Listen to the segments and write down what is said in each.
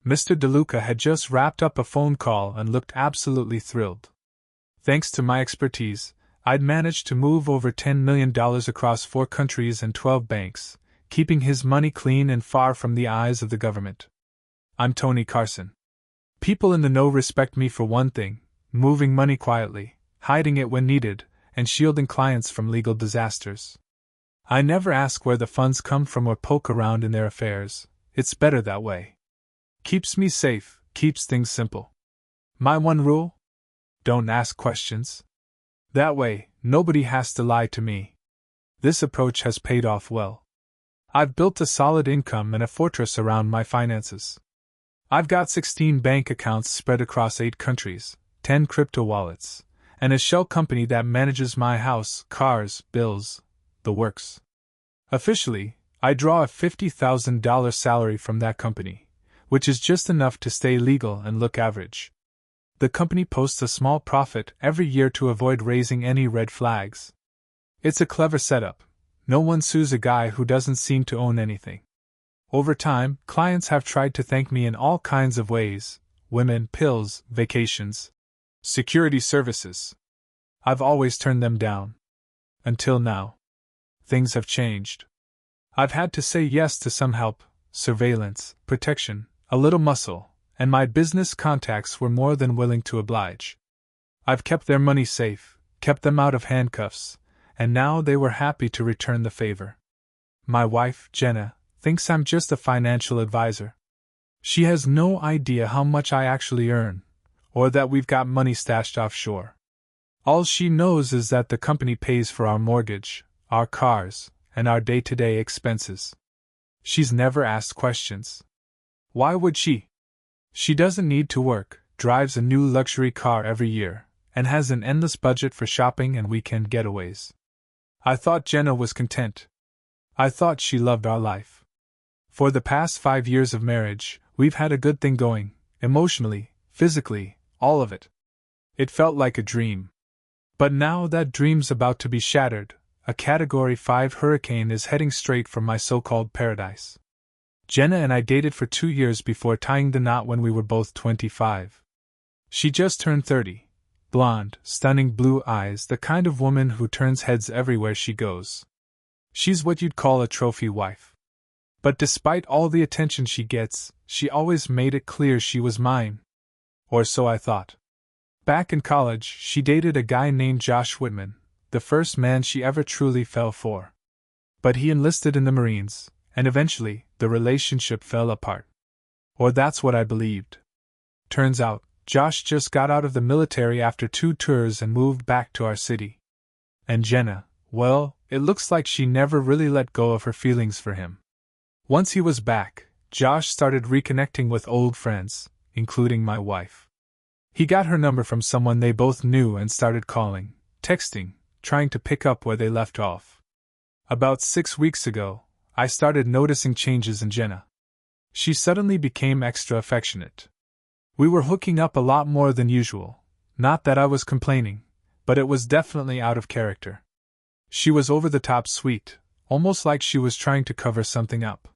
Mr. DeLuca had just wrapped up a phone call and looked absolutely thrilled. Thanks to my expertise, I'd managed to move over $10 million across 4 countries and 12 banks, keeping his money clean and far from the eyes of the government. I'm Tony Carson. People in the know respect me for one thing: moving money quietly, hiding it when needed, and shielding clients from legal disasters. I never ask where the funds come from or poke around in their affairs. It's better that way. Keeps me safe, keeps things simple. My one rule? Don't ask questions. That way, nobody has to lie to me. This approach has paid off well. I've built a solid income and a fortress around my finances. I've got 16 bank accounts spread across 8 countries, 10 crypto wallets, and a shell company that manages my house, cars, bills, the works. Officially, I draw a $50,000 salary from that company, which is just enough to stay legal and look average. The company posts a small profit every year to avoid raising any red flags. It's a clever setup. No one sues a guy who doesn't seem to own anything. Over time, clients have tried to thank me in all kinds of ways: women, pills, vacations, security services. I've always turned them down. Until now. Things have changed. I've had to say yes to some help, surveillance, protection, a little muscle, and my business contacts were more than willing to oblige. I've kept their money safe, kept them out of handcuffs, and now they were happy to return the favor. My wife, Jenna, thinks I'm just a financial advisor. She has no idea how much I actually earn, or that we've got money stashed offshore. All she knows is that the company pays for our mortgage, our cars, and our day-to-day expenses. She's never asked questions. Why would she? She doesn't need to work, drives a new luxury car every year, and has an endless budget for shopping and weekend getaways. I thought Jenna was content. I thought she loved our life. For the past 5 years of marriage, we've had a good thing going, emotionally, physically, all of it. It felt like a dream. But now that dream's about to be shattered. A Category 5 hurricane is heading straight for my so-called paradise. Jenna and I dated for 2 years before tying the knot when we were both 25. She just turned 30. Blonde, stunning blue eyes, the kind of woman who turns heads everywhere she goes. She's what you'd call a trophy wife. But despite all the attention she gets, she always made it clear she was mine. Or so I thought. Back in college, she dated a guy named Josh Whitman, the first man she ever truly fell for. But he enlisted in the Marines, and eventually, the relationship fell apart. Or that's what I believed. Turns out, Josh just got out of the military after 2 tours and moved back to our city. And Jenna, well, it looks like she never really let go of her feelings for him. Once he was back, Josh started reconnecting with old friends, including my wife. He got her number from someone they both knew and started calling, texting, trying to pick up where they left off. About 6 weeks ago, I started noticing changes in Jenna. She suddenly became extra affectionate. We were hooking up a lot more than usual. Not that I was complaining, but it was definitely out of character. She was over the top sweet, almost like she was trying to cover something up.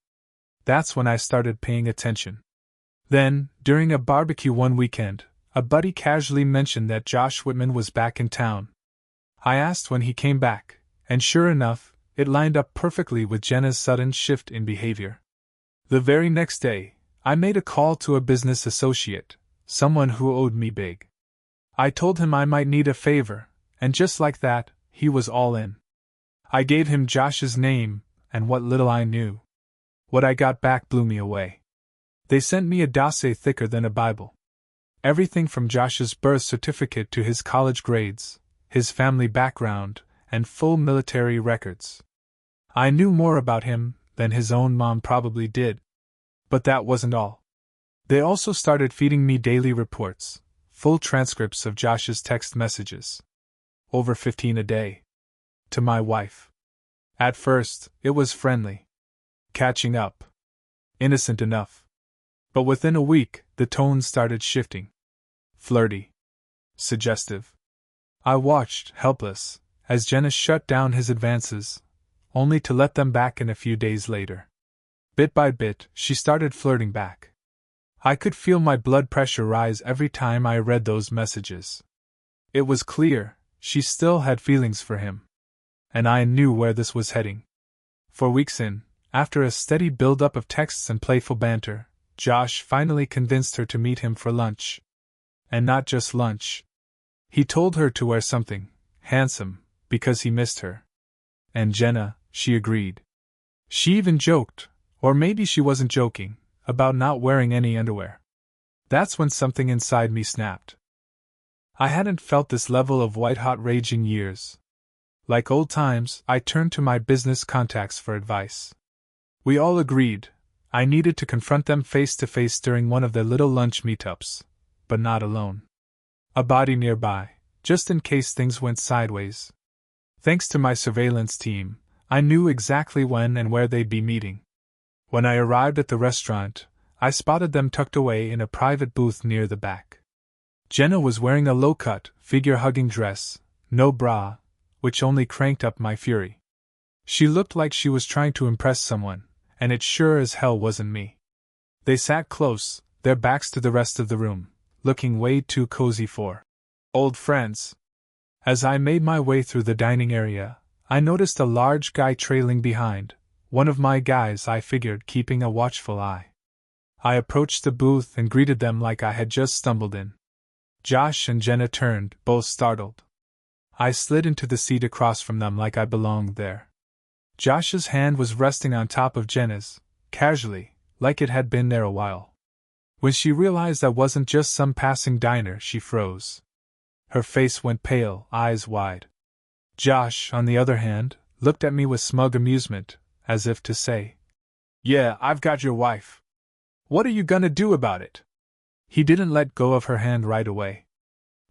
That's when I started paying attention. Then, during a barbecue one weekend, a buddy casually mentioned that Josh Whitman was back in town. I asked when he came back, and sure enough, it lined up perfectly with Jenna's sudden shift in behavior. The very next day, I made a call to a business associate, someone who owed me big. I told him I might need a favor, and just like that, he was all in. I gave him Josh's name, and what little I knew. What I got back blew me away. They sent me a dossier thicker than a Bible. Everything from Josh's birth certificate to his college grades, his family background, and full military records. I knew more about him than his own mom probably did. But that wasn't all. They also started feeding me daily reports, full transcripts of Josh's text messages. Over 15 a day. To my wife. At first, it was friendly. Catching up. Innocent enough. But within a week, the tone started shifting. Flirty. Suggestive. I watched, helpless, as Jenna shut down his advances, only to let them back in a few days later. Bit by bit, she started flirting back. I could feel my blood pressure rise every time I read those messages. It was clear, she still had feelings for him. And I knew where this was heading. For weeks after a steady build-up of texts and playful banter, Josh finally convinced her to meet him for lunch. And not just lunch. He told her to wear something handsome, because he missed her. And Jenna, she agreed. She even joked, or maybe she wasn't joking, about not wearing any underwear. That's when something inside me snapped. I hadn't felt this level of white-hot rage in years. Like old times, I turned to my business contacts for advice. We all agreed I needed to confront them face-to-face during one of their little lunch meetups, but not alone. A body nearby, just in case things went sideways. Thanks to my surveillance team, I knew exactly when and where they'd be meeting. When I arrived at the restaurant, I spotted them tucked away in a private booth near the back. Jenna was wearing a low-cut, figure-hugging dress, no bra, which only cranked up my fury. She looked like she was trying to impress someone, and it sure as hell wasn't me. They sat close, their backs to the rest of the room, looking way too cozy for old friends. As I made my way through the dining area, I noticed a large guy trailing behind, one of my guys I figured keeping a watchful eye. I approached the booth and greeted them like I had just stumbled in. Josh and Jenna turned, both startled. I slid into the seat across from them like I belonged there. Josh's hand was resting on top of Jenna's, casually, like it had been there a while. When she realized I wasn't just some passing diner, she froze. Her face went pale, eyes wide. Josh, on the other hand, looked at me with smug amusement, as if to say, "Yeah, I've got your wife. What are you gonna do about it?" He didn't let go of her hand right away.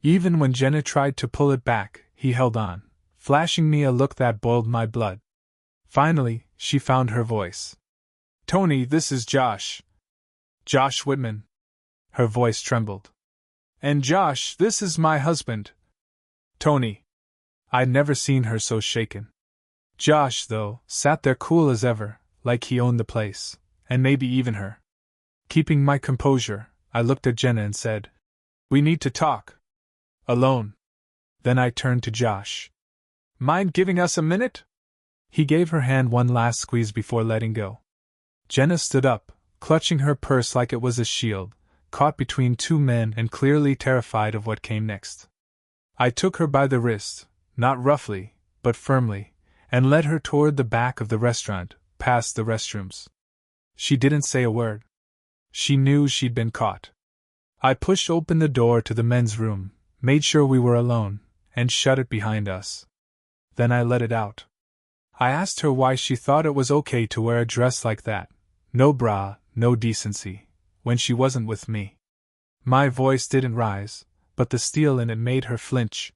Even when Jenna tried to pull it back, he held on, flashing me a look that boiled my blood. Finally, she found her voice. "Tony, this is Josh. Josh Whitman." Her voice trembled. "And Josh, this is my husband, Tony." I'd never seen her so shaken. Josh, though, sat there cool as ever, like he owned the place, and maybe even her. Keeping my composure, I looked at Jenna and said, "We need to talk. Alone." Then I turned to Josh. "Mind giving us a minute?" He gave her hand one last squeeze before letting go. Jenna stood up, clutching her purse like it was a shield, caught between two men and clearly terrified of what came next. I took her by the wrist, not roughly, but firmly, and led her toward the back of the restaurant, past the restrooms. She didn't say a word. She knew she'd been caught. I pushed open the door to the men's room, made sure we were alone, and shut it behind us. Then I let it out. I asked her why she thought it was okay to wear a dress like that, no bra, no decency, when she wasn't with me. My voice didn't rise, but the steel in it made her flinch.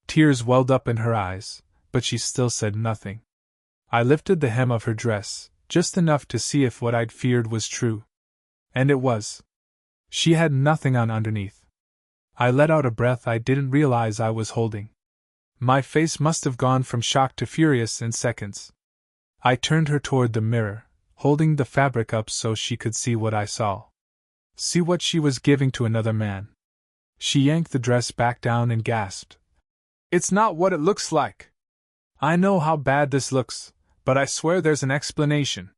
Tears welled up in her eyes, but she still said nothing. I lifted the hem of her dress, just enough to see if what I'd feared was true. And it was. She had nothing on underneath. I let out a breath I didn't realize I was holding. My face must have gone from shock to furious in seconds. I turned her toward the mirror, holding the fabric up so she could see what I saw. See what she was giving to another man. She yanked the dress back down and gasped. "It's not what it looks like. I know how bad this looks, but I swear there's an explanation.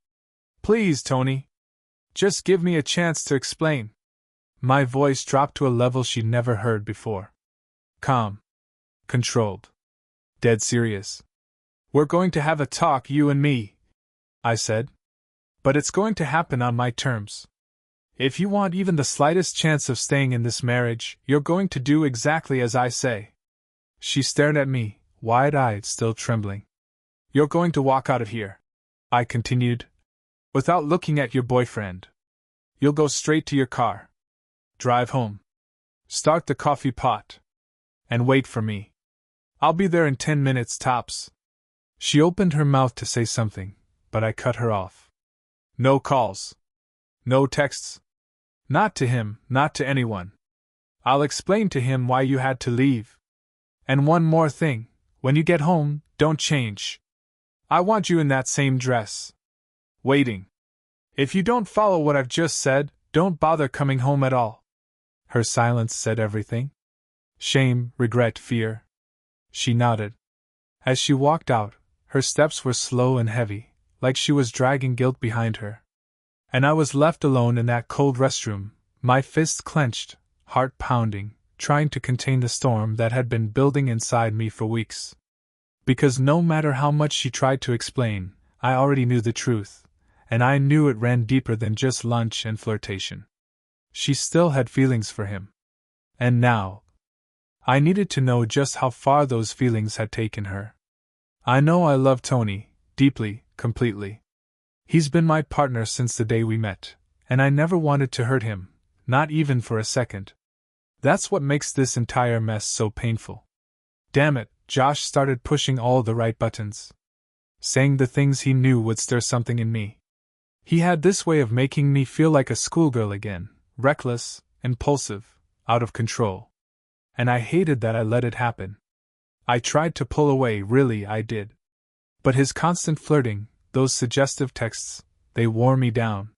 Please, Tony. Just give me a chance to explain." My voice dropped to a level she'd never heard before. Calm. Controlled. Dead serious. "We're going to have a talk, you and me," I said. "But it's going to happen on my terms. If you want even the slightest chance of staying in this marriage, you're going to do exactly as I say." She stared at me, wide-eyed, still trembling. "You're going to walk out of here," I continued, "without looking at your boyfriend. You'll go straight to your car. Drive home. Start the coffee pot. And wait for me. I'll be there in 10 minutes tops." She opened her mouth to say something, but I cut her off. "No calls. No texts. Not to him, not to anyone. I'll explain to him why you had to leave. And one more thing, when you get home, don't change. I want you in that same dress. Waiting. If you don't follow what I've just said, Don't bother coming home at all. Her silence said everything. Shame, regret, fear. She nodded. As she walked out, her steps were slow and heavy, like she was dragging guilt behind her. And I was left alone in that cold restroom, my fists clenched, heart pounding, trying to contain the storm that had been building inside me for weeks. Because no matter how much she tried to explain, I already knew the truth, and I knew it ran deeper than just lunch and flirtation. She still had feelings for him. And now, I needed to know just how far those feelings had taken her. I know I love Tony, deeply, completely. He's been my partner since the day we met, and I never wanted to hurt him, not even for a second. That's what makes this entire mess so painful. Damn it, Josh started pushing all the right buttons. Saying the things he knew would stir something in me. He had this way of making me feel like a schoolgirl again, reckless, impulsive, out of control. And I hated that I let it happen. I tried to pull away, really I did. But his constant flirting, those suggestive texts, they wore me down.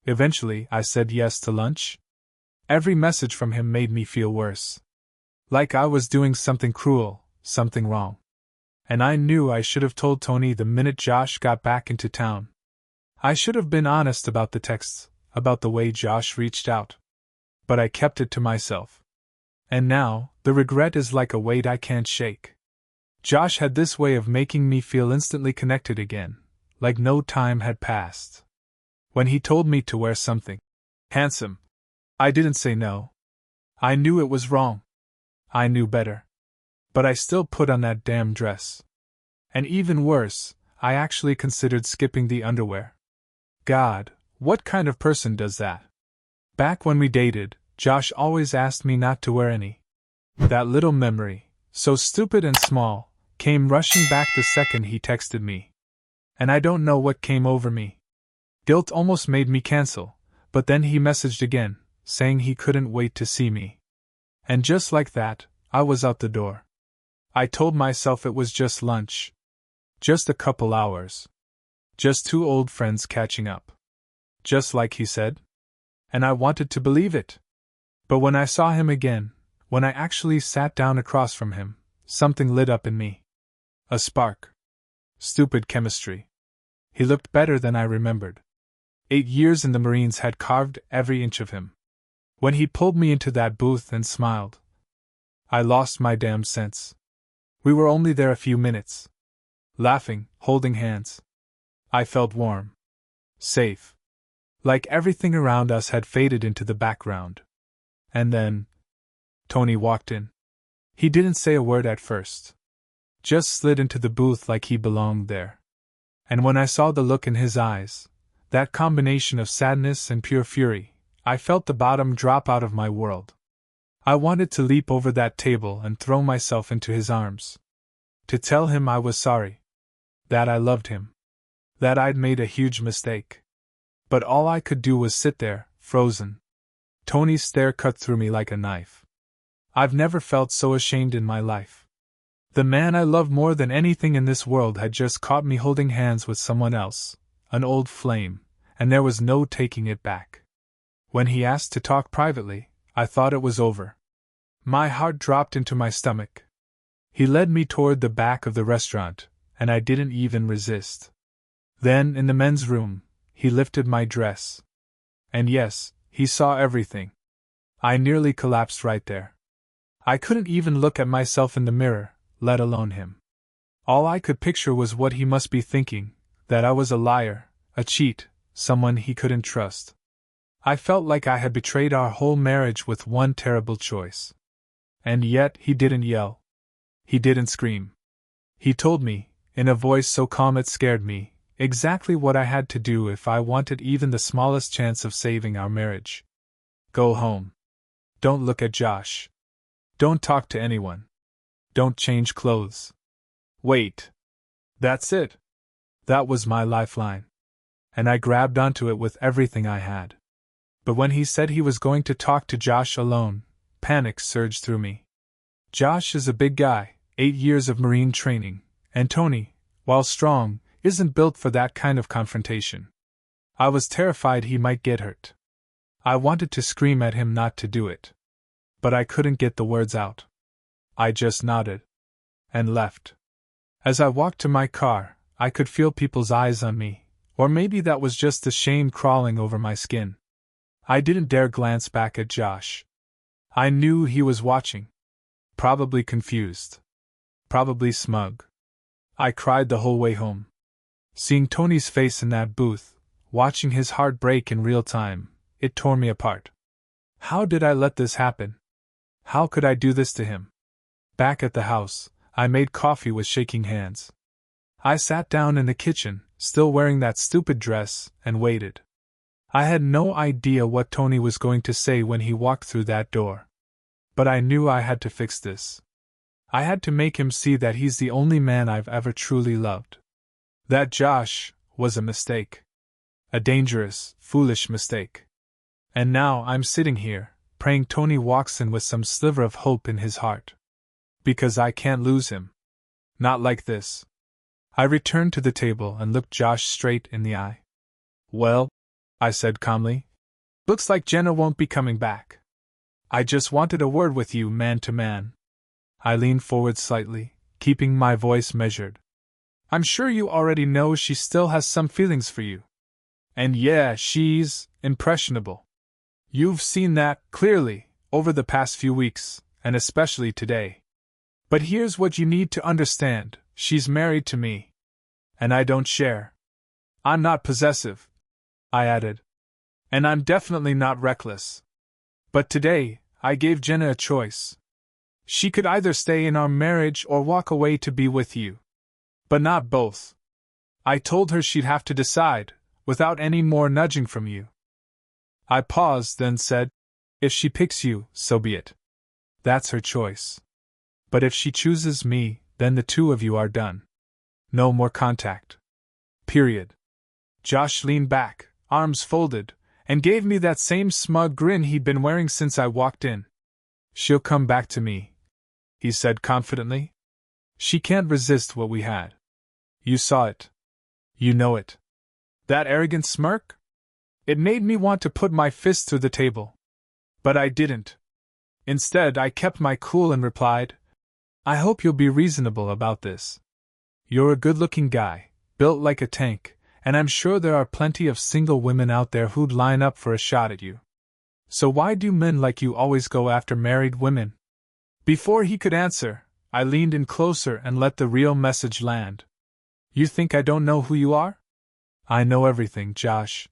Eventually, I said yes to lunch. Every message from him made me feel worse. Like I was doing something cruel, something wrong. And I knew I should have told Tony the minute Josh got back into town. I should have been honest about the texts, about the way Josh reached out. But I kept it to myself. And now, the regret is like a weight I can't shake. Josh had this way of making me feel instantly connected again, like no time had passed. When he told me to wear something handsome, I didn't say no. I knew it was wrong. I knew better. But I still put on that damn dress. And even worse, I actually considered skipping the underwear. God, what kind of person does that? Back when we dated, Josh always asked me not to wear any. That little memory, so stupid and small, came rushing back the second he texted me. And I don't know what came over me. Guilt almost made me cancel, but then he messaged again, saying he couldn't wait to see me. And just like that, I was out the door. I told myself it was just lunch. Just a couple hours. Just two old friends catching up. Just like he said. And I wanted to believe it. But when I saw him again, when I actually sat down across from him, something lit up in me. A spark. Stupid chemistry. He looked better than I remembered. 8 years in the Marines had carved every inch of him. When he pulled me into that booth and smiled, I lost my damn sense. We were only there a few minutes. Laughing, holding hands. I felt warm. Safe. Like everything around us had faded into the background. And then Tony walked in. He didn't say a word at first. Just slid into the booth like he belonged there. And when I saw the look in his eyes, that combination of sadness and pure fury, I felt the bottom drop out of my world. I wanted to leap over that table and throw myself into his arms. To tell him I was sorry. That I loved him. That I'd made a huge mistake. But all I could do was sit there, frozen. Tony's stare cut through me like a knife. I've never felt so ashamed in my life. The man I loved more than anything in this world had just caught me holding hands with someone else, an old flame, and there was no taking it back. When he asked to talk privately, I thought it was over. My heart dropped into my stomach. He led me toward the back of the restaurant, and I didn't even resist. Then, in the men's room, he lifted my dress. And yes, he saw everything. I nearly collapsed right there. I couldn't even look at myself in the mirror, let alone him. All I could picture was what he must be thinking, that I was a liar, a cheat, someone he couldn't trust. I felt like I had betrayed our whole marriage with one terrible choice. And yet he didn't yell. He didn't scream. He told me, in a voice so calm it scared me, exactly what I had to do if I wanted even the smallest chance of saving our marriage. Go home. Don't look at Josh. Don't talk to anyone. Don't change clothes. Wait. That's it. That was my lifeline. And I grabbed onto it with everything I had. But when he said he was going to talk to Josh alone, panic surged through me. Josh is a big guy, 8 years of Marine training, and Tony, while strong, isn't built for that kind of confrontation. I was terrified he might get hurt. I wanted to scream at him not to do it. But I couldn't get the words out. I just nodded. And left. As I walked to my car, I could feel people's eyes on me, or maybe that was just the shame crawling over my skin. I didn't dare glance back at Josh. I knew he was watching. Probably confused. Probably smug. I cried the whole way home. Seeing Tony's face in that booth, watching his heart break in real time, it tore me apart. How did I let this happen? How could I do this to him? Back at the house, I made coffee with shaking hands. I sat down in the kitchen, still wearing that stupid dress, and waited. I had no idea what Tony was going to say when he walked through that door. But I knew I had to fix this. I had to make him see that he's the only man I've ever truly loved. That Josh was a mistake. A dangerous, foolish mistake. And now I'm sitting here, praying Tony walks in with some sliver of hope in his heart. Because I can't lose him. Not like this. I returned to the table and looked Josh straight in the eye. Well, I said calmly, looks like Jenna won't be coming back. I just wanted a word with you man to man. I leaned forward slightly, keeping my voice measured. I'm sure you already know she still has some feelings for you. And yeah, she's impressionable. You've seen that, clearly, over the past few weeks, and especially today. But here's what you need to understand, she's married to me. And I don't share. I'm not possessive, I added. And I'm definitely not reckless. But today, I gave Jenna a choice. She could either stay in our marriage or walk away to be with you. But not both. I told her she'd have to decide, without any more nudging from you. I paused, then said, if she picks you, so be it. That's her choice. But if she chooses me, then the two of you are done. No more contact. Period. Josh leaned back, arms folded, and gave me that same smug grin he'd been wearing since I walked in. She'll come back to me, he said confidently. She can't resist what we had. You saw it. You know it. That arrogant smirk? It made me want to put my fist through the table. But I didn't. Instead, I kept my cool and replied, I hope you'll be reasonable about this. You're a good-looking guy, built like a tank, and I'm sure there are plenty of single women out there who'd line up for a shot at you. So why do men like you always go after married women? Before he could answer, I leaned in closer and let the real message land. You think I don't know who you are? I know everything, Josh.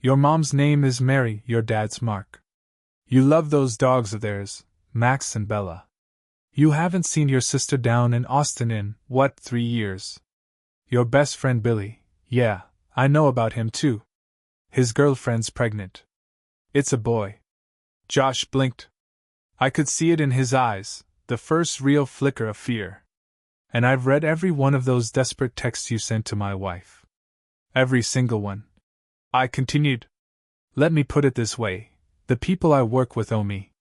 Your mom's name is Mary, your dad's Mark. You love those dogs of theirs, Max and Bella. You haven't seen your sister down in Austin in, 3 years? Your best friend Billy, yeah, I know about him too. His girlfriend's pregnant. It's a boy. Josh blinked. I could see it in his eyes, the first real flicker of fear. And I've read every one of those desperate texts you sent to my wife. Every single one. I continued. Let me put it this way, the people I work with owe me.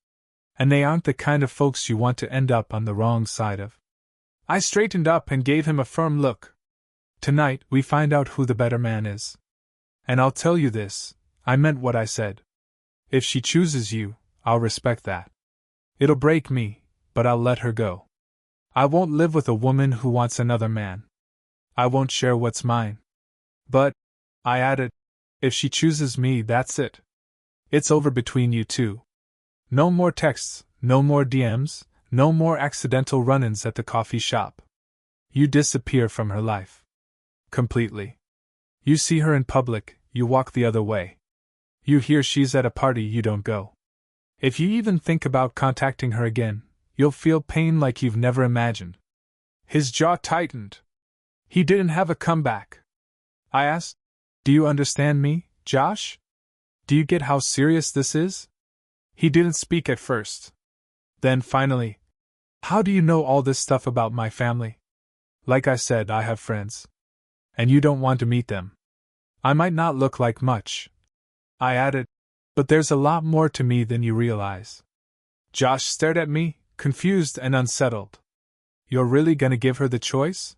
And they aren't the kind of folks you want to end up on the wrong side of. I straightened up and gave him a firm look. Tonight, we find out who the better man is. And I'll tell you this, I meant what I said. If she chooses you, I'll respect that. It'll break me, but I'll let her go. I won't live with a woman who wants another man. I won't share what's mine. But, I added, if she chooses me, that's it. It's over between you two. No more texts, no more DMs, no more accidental run-ins at the coffee shop. You disappear from her life. Completely. You see her in public, you walk the other way. You hear she's at a party, you don't go. If you even think about contacting her again, you'll feel pain like you've never imagined. His jaw tightened. He didn't have a comeback. I asked, do you understand me, Josh? Do you get how serious this is? He didn't speak at first. Then finally, how do you know all this stuff about my family? Like I said, I have friends. And you don't want to meet them. I might not look like much, I added, but there's a lot more to me than you realize. Josh stared at me, confused and unsettled. You're really gonna give her the choice?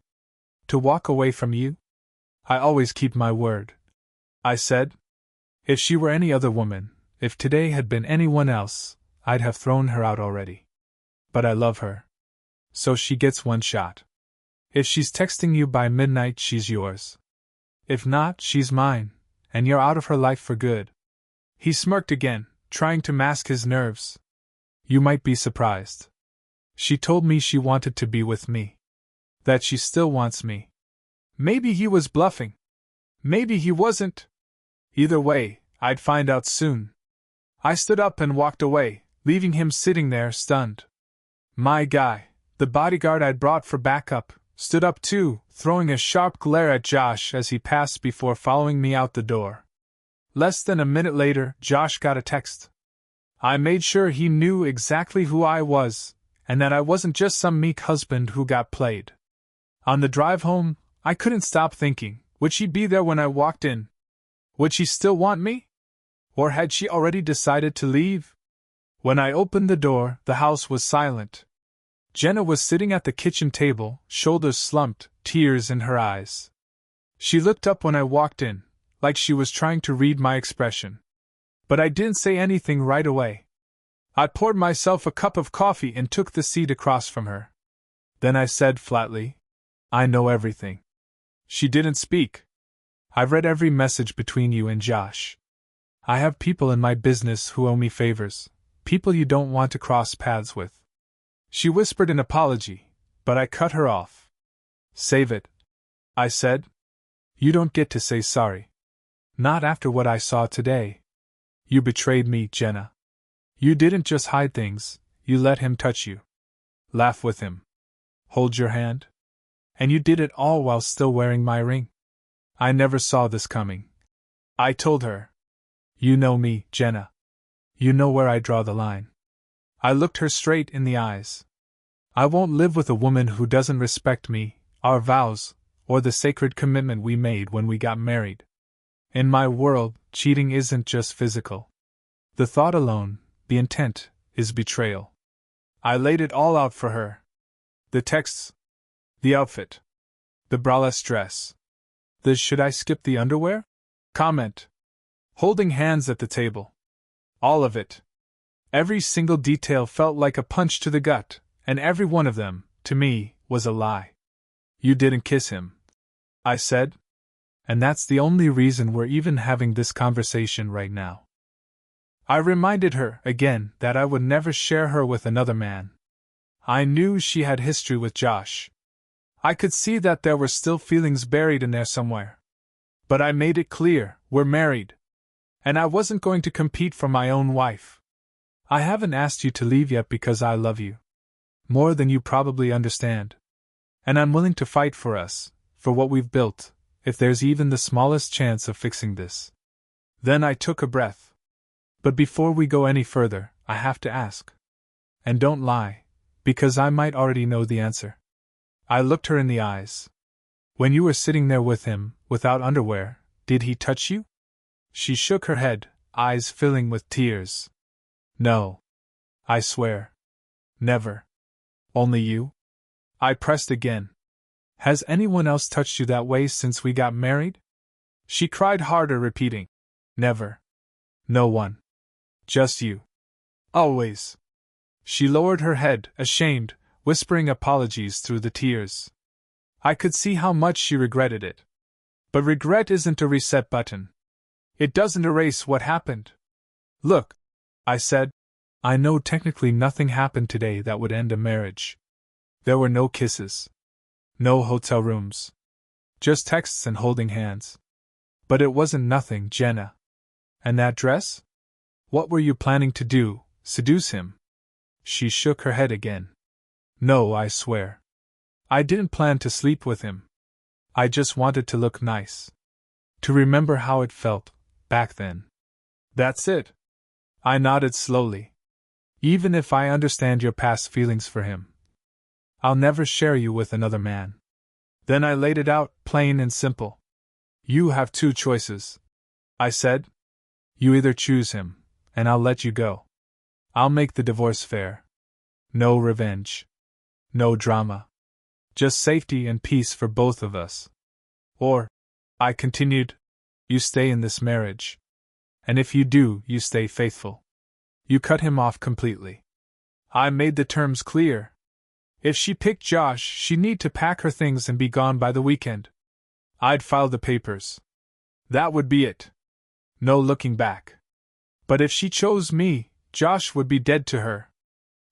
To walk away from you? I always keep my word, I said. If she were any other woman, If today had been anyone else, I'd have thrown her out already. But I love her. So she gets one shot. If she's texting you by midnight, she's yours. If not, she's mine, and you're out of her life for good. He smirked again, trying to mask his nerves. You might be surprised. She told me she wanted to be with me. That she still wants me. Maybe he was bluffing. Maybe he wasn't. Either way, I'd find out soon. I stood up and walked away, leaving him sitting there stunned. My guy, the bodyguard I'd brought for backup, stood up too, throwing a sharp glare at Josh as he passed before following me out the door. Less than a minute later, Josh got a text. I made sure he knew exactly who I was, and that I wasn't just some meek husband who got played. On the drive home, I couldn't stop thinking, would she be there when I walked in? Would she still want me? Or had she already decided to leave? When I opened the door, the house was silent. Jenna was sitting at the kitchen table, shoulders slumped, tears in her eyes. She looked up when I walked in, like she was trying to read my expression. But I didn't say anything right away. I poured myself a cup of coffee and took the seat across from her. Then I said flatly, I know everything. She didn't speak. I've read every message between you and Josh. I have people in my business who owe me favors, people you don't want to cross paths with. She whispered an apology, but I cut her off. Save it, I said. You don't get to say sorry. Not after what I saw today. You betrayed me, Jenna. You didn't just hide things, you let him touch you. Laugh with him. Hold your hand. And you did it all while still wearing my ring. I never saw this coming. I told her. You know me, Jenna. You know where I draw the line. I looked her straight in the eyes. I won't live with a woman who doesn't respect me, our vows, or the sacred commitment we made when we got married. In my world, cheating isn't just physical. The thought alone, the intent, is betrayal. I laid it all out for her. The texts. The outfit. The braless dress. The should I skip the underwear? Comment. Holding hands at the table. All of it. Every single detail felt like a punch to the gut, and every one of them, to me, was a lie. You didn't kiss him, I said. And that's the only reason we're even having this conversation right now. I reminded her, again, that I would never share her with another man. I knew she had history with Josh. I could see that there were still feelings buried in there somewhere. But I made it clear, we're married. And I wasn't going to compete for my own wife. I haven't asked you to leave yet because I love you. More than you probably understand. And I'm willing to fight for us, for what we've built, if there's even the smallest chance of fixing this. Then I took a breath. But before we go any further, I have to ask. And don't lie, because I might already know the answer. I looked her in the eyes. When you were sitting there with him, without underwear, did he touch you? She shook her head, eyes filling with tears. No. I swear. Never. Only you? I pressed again. Has anyone else touched you that way since we got married? She cried harder, repeating. Never. No one. Just you. Always. She lowered her head, ashamed, whispering apologies through the tears. I could see how much she regretted it. But regret isn't a reset button. It doesn't erase what happened. Look, I said, I know technically nothing happened today that would end a marriage. There were no kisses. No hotel rooms. Just texts and holding hands. But it wasn't nothing, Jenna. And that dress? What were you planning to do, seduce him? She shook her head again. No, I swear. I didn't plan to sleep with him. I just wanted to look nice. To remember how it felt, back then. That's it. I nodded slowly. Even if I understand your past feelings for him, I'll never share you with another man. Then I laid it out, plain and simple. You have two choices, I said. You either choose him, and I'll let you go. I'll make the divorce fair. No revenge. No drama. Just safety and peace for both of us. Or, I continued, you stay in this marriage. And if you do, you stay faithful. You cut him off completely. I made the terms clear. If she picked Josh, she'd need to pack her things and be gone by the weekend. I'd file the papers. That would be it. No looking back. But if she chose me, Josh would be dead to her.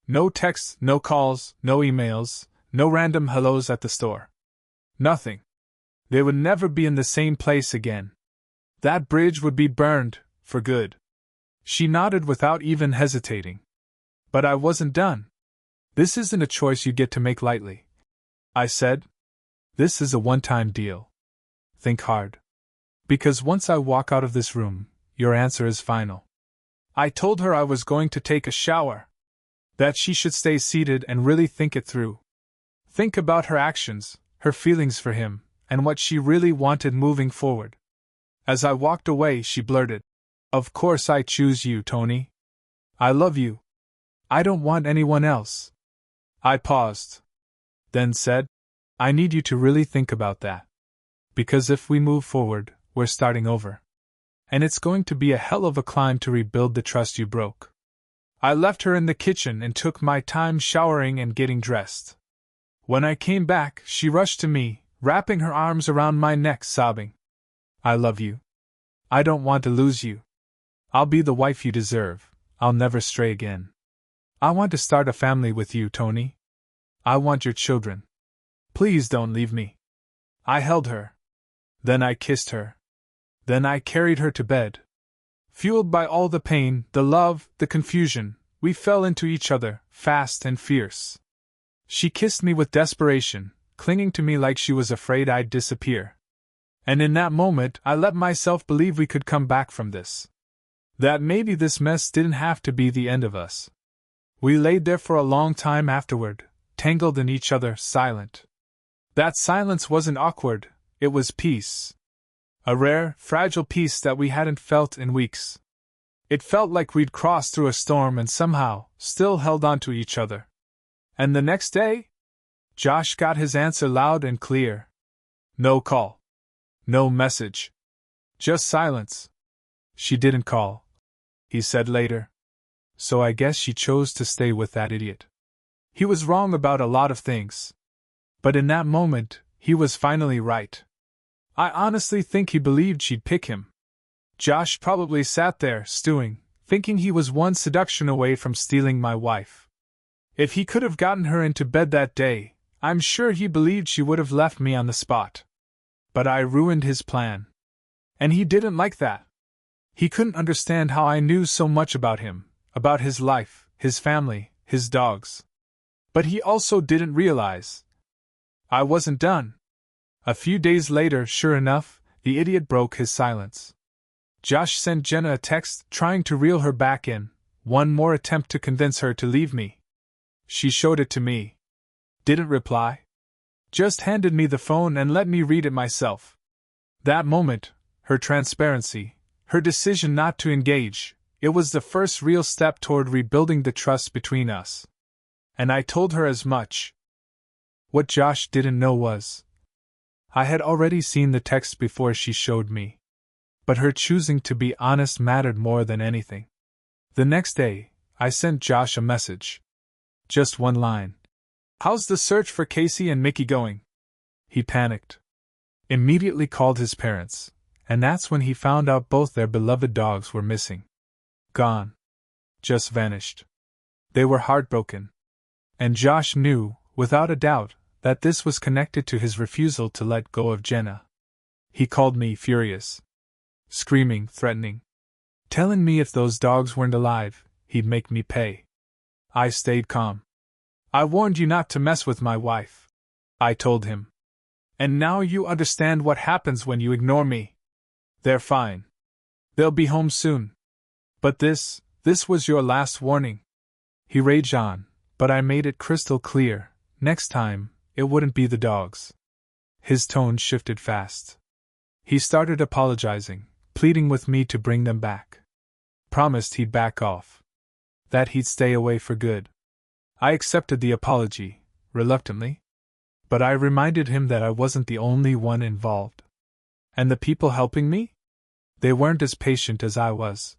No texts, no calls, no emails, no random hellos at the store. Nothing. They would never be in the same place again. That bridge would be burned, for good. She nodded without even hesitating. But I wasn't done. This isn't a choice you get to make lightly, I said. This is a one-time deal. Think hard. Because once I walk out of this room, your answer is final. I told her I was going to take a shower. That she should stay seated and really think it through. Think about her actions, her feelings for him, and what she really wanted moving forward. As I walked away, she blurted, "Of course I choose you, Tony. I love you. I don't want anyone else." I paused. Then said, "I need you to really think about that. Because if we move forward, we're starting over. And it's going to be a hell of a climb to rebuild the trust you broke." I left her in the kitchen and took my time showering and getting dressed. When I came back, she rushed to me, wrapping her arms around my neck, sobbing, "I love you. I don't want to lose you. I'll be the wife you deserve. I'll never stray again. I want to start a family with you, Tony. I want your children. Please don't leave me." I held her. Then I kissed her. Then I carried her to bed. Fueled by all the pain, the love, the confusion, we fell into each other, fast and fierce. She kissed me with desperation, clinging to me like she was afraid I'd disappear. And in that moment, I let myself believe we could come back from this. That maybe this mess didn't have to be the end of us. We laid there for a long time afterward, tangled in each other, silent. That silence wasn't awkward, it was peace. A rare, fragile peace that we hadn't felt in weeks. It felt like we'd crossed through a storm and somehow still held on to each other. And the next day? Josh got his answer loud and clear. No call. No message. Just silence. "She didn't call," he said later. "So I guess she chose to stay with that idiot." He was wrong about a lot of things. But in that moment, he was finally right. I honestly think he believed she'd pick him. Josh probably sat there, stewing, thinking he was one seduction away from stealing my wife. If he could have gotten her into bed that day, I'm sure he believed she would have left me on the spot. But I ruined his plan. And he didn't like that. He couldn't understand how I knew so much about him, about his life, his family, his dogs. But he also didn't realize I wasn't done. A few days later, sure enough, the idiot broke his silence. Josh sent Jenna a text trying to reel her back in, one more attempt to convince her to leave me. She showed it to me. Didn't reply. Just handed me the phone and let me read it myself. That moment, her transparency, her decision not to engage, it was the first real step toward rebuilding the trust between us. And I told her as much. What Josh didn't know was, I had already seen the text before she showed me. But her choosing to be honest mattered more than anything. The next day, I sent Josh a message. Just one line. "How's the search for Casey and Mickey going?" He panicked. Immediately called his parents, and that's when he found out both their beloved dogs were missing. Gone. Just vanished. They were heartbroken. And Josh knew, without a doubt, that this was connected to his refusal to let go of Jenna. He called me furious. Screaming, threatening. Telling me if those dogs weren't alive, he'd make me pay. I stayed calm. "I warned you not to mess with my wife," I told him. "And now you understand what happens when you ignore me. They're fine. They'll be home soon. But this was your last warning." He raged on, but I made it crystal clear, next time, it wouldn't be the dogs. His tone shifted fast. He started apologizing, pleading with me to bring them back. Promised he'd back off. That he'd stay away for good. I accepted the apology, reluctantly. But I reminded him that I wasn't the only one involved. And the people helping me? They weren't as patient as I was.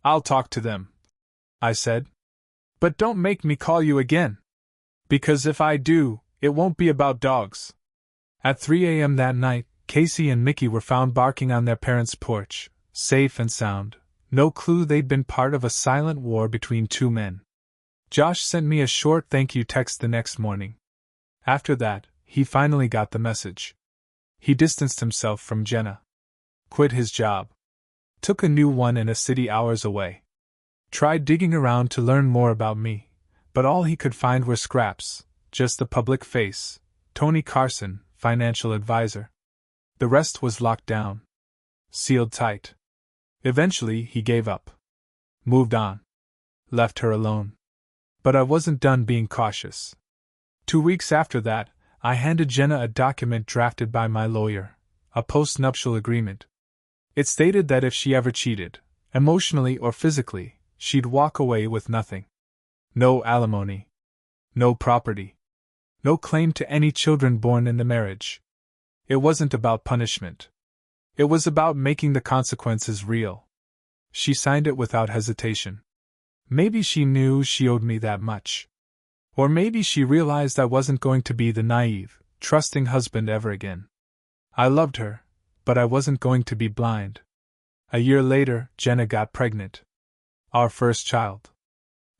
"I'll talk to them," I said. "But don't make me call you again. Because if I do, it won't be about dogs." At 3 a.m. that night, Casey and Mickey were found barking on their parents' porch, safe and sound, no clue they'd been part of a silent war between two men. Josh sent me a short thank you text the next morning. After that, he finally got the message. He distanced himself from Jenna. Quit his job. Took a new one in a city hours away. Tried digging around to learn more about me, but all he could find were scraps, just the public face, Tony Carson, financial advisor. The rest was locked down. Sealed tight. Eventually, he gave up. Moved on. Left her alone. But I wasn't done being cautious. 2 weeks after that, I handed Jenna a document drafted by my lawyer, a post-nuptial agreement. It stated that if she ever cheated, emotionally or physically, she'd walk away with nothing. No alimony. No property. No claim to any children born in the marriage. It wasn't about punishment. It was about making the consequences real. She signed it without hesitation. Maybe she knew she owed me that much. Or maybe she realized I wasn't going to be the naive, trusting husband ever again. I loved her, but I wasn't going to be blind. A year later, Jenna got pregnant. Our first child.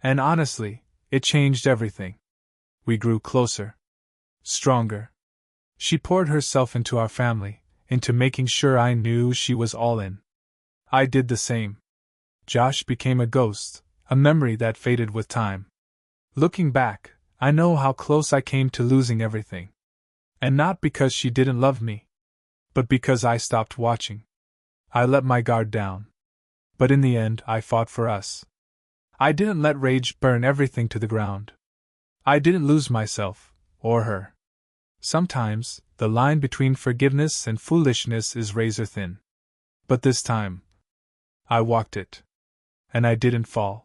And honestly, it changed everything. We grew closer. Stronger. She poured herself into our family, into making sure I knew she was all in. I did the same. Josh became a ghost, a memory that faded with time. Looking back, I know how close I came to losing everything. And not because she didn't love me, but because I stopped watching. I let my guard down. But in the end, I fought for us. I didn't let rage burn everything to the ground. I didn't lose myself, or her. Sometimes, the line between forgiveness and foolishness is razor thin. But this time, I walked it. And I didn't fall.